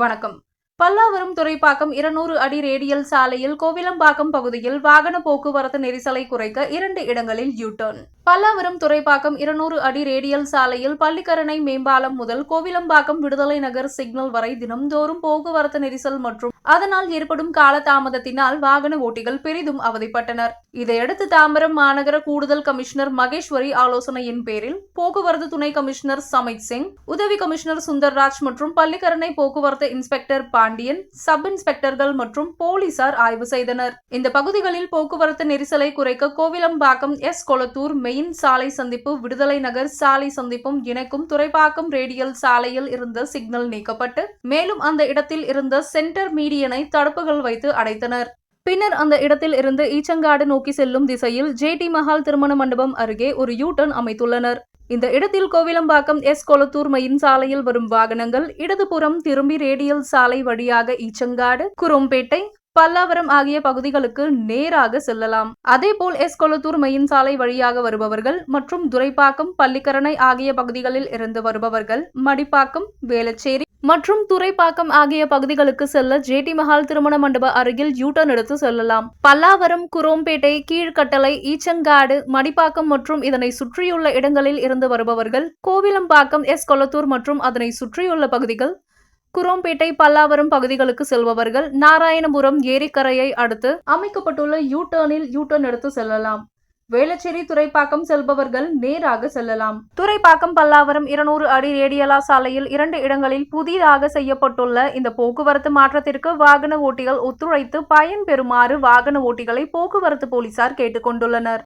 வணக்கம். பல்லாவரம் துறைப்பாக்கம் 200 அடி ரேடியல் சாலையில் கோவிலம்பாக்கம் பகுதியில் வாகன போக்குவரத்து நெரிசலை குறைக்க 2 இடங்களில் யூ-டர்ன். பல்லாவரம் துறைப்பாக்கம் 200 அடி ரேடியல் சாலையில் பள்ளிக்கரணை மேம்பாலம் முதல் கோவிலம்பாக்கம் விடுதலை நகர் சிக்னல் வரை தினம்தோறும் போக்குவரத்து நெரிசல் மற்றும் அதனால் ஏற்படும் காலதாமதத்தினால் வாகன ஓட்டிகள் பெரிதும் அவதிப்பட்டனர். இதையடுத்து தாம்பரம் மாநகர கூடுதல் கமிஷனர் மகேஸ்வரி ஆலோசனையின் பேரில் போக்குவரத்து துணை கமிஷனர் சமித் சிங், உதவி கமிஷனர் சுந்தர்ராஜ் மற்றும் பள்ளிக்கரணை போக்குவரத்து இன்ஸ்பெக்டர் பாண்டியன், சப் இன்ஸ்பெக்டர்கள் மற்றும் போலீசார் ஆய்வு செய்தனர். இந்த பகுதிகளில் போக்குவரத்து நெரிசலை குறைக்க கோவிலம்பாக்கம் கொளத்தூர் மெயின் சாலை சந்திப்பு விடுதலை நகர் சாலை சந்திப்பும் இணைக்கும் துறைப்பாக்கம் ரேடியல் சாலையில் இருந்த சிக்னல் நீக்கப்பட்டு மேலும் அந்த இடத்தில் இருந்த சென்டர் மீடியனை தடுப்புகள் வைத்து அடைத்தனர். பின்னர் அந்த இடத்தில் இருந்து ஈச்சங்காடு நோக்கி செல்லும் திசையில் ஜே.டி. மஹால் திருமண மண்டபம் அருகே ஒரு யூ-டர்ன் அமைத்துள்ளனர். இந்த இடத்தில் கோவிலம்பாக்கம் கொளத்தூர் மெயின் சாலையில் வரும் வாகனங்கள் இடதுபுறம் திரும்பி ரேடியல் சாலை வழியாக ஈச்சங்காடு, குரோம்பேட்டை, பல்லாவரம் ஆகிய பகுதிகளுக்கு நேராக செல்லலாம். அதேபோல் கொளத்தூர் மெயின் சாலை வழியாக வருபவர்கள் மற்றும் துரைப்பாக்கம், பள்ளிக்கரணை ஆகிய பகுதிகளில் இருந்து வருபவர்கள் மடிப்பாக்கம், வேளச்சேரி மற்றும் துரைப்பாக்கம் ஆகிய பகுதிகளுக்கு செல்ல ஜே.டி. மஹால் திருமண மண்டப அருகில் யூ-டர்ன் எடுத்து செல்லலாம். பல்லாவரம், குரோம்பேட்டை, கீழ்கட்டளை, ஈச்சங்காடு, மடிப்பாக்கம் மற்றும் இதனை சுற்றியுள்ள இடங்களில் இருந்து வருபவர்கள் கோவிலம்பாக்கம், கொளத்தூர் மற்றும் அதனை சுற்றியுள்ள பகுதிகள், குரோம்பேட்டை, பல்லாவரம் பகுதிகளுக்கு செல்பவர்கள் நாராயணபுரம் ஏரிக்கரையை அடுத்து அமைக்கப்பட்டுள்ள யூ-டர்னில் யூ-டர்ன் எடுத்து செல்லலாம். வேளச்சேரி, துரைப்பாக்கம் செல்பவர்கள் நேராக செல்லலாம். துரைப்பாக்கம் பல்லாவரம் 200 அடி ரேடியலா சாலையில் 2 இடங்களில் புதிதாக செய்யப்பட்டுள்ள இந்த போக்குவரத்து மாற்றத்திற்கு வாகன ஓட்டிகள் ஒத்துழைத்து பயன்பெறுமாறு வாகன ஓட்டிகளை போக்குவரத்து போலீசார் கேட்டுக் கொண்டுள்ளனர்.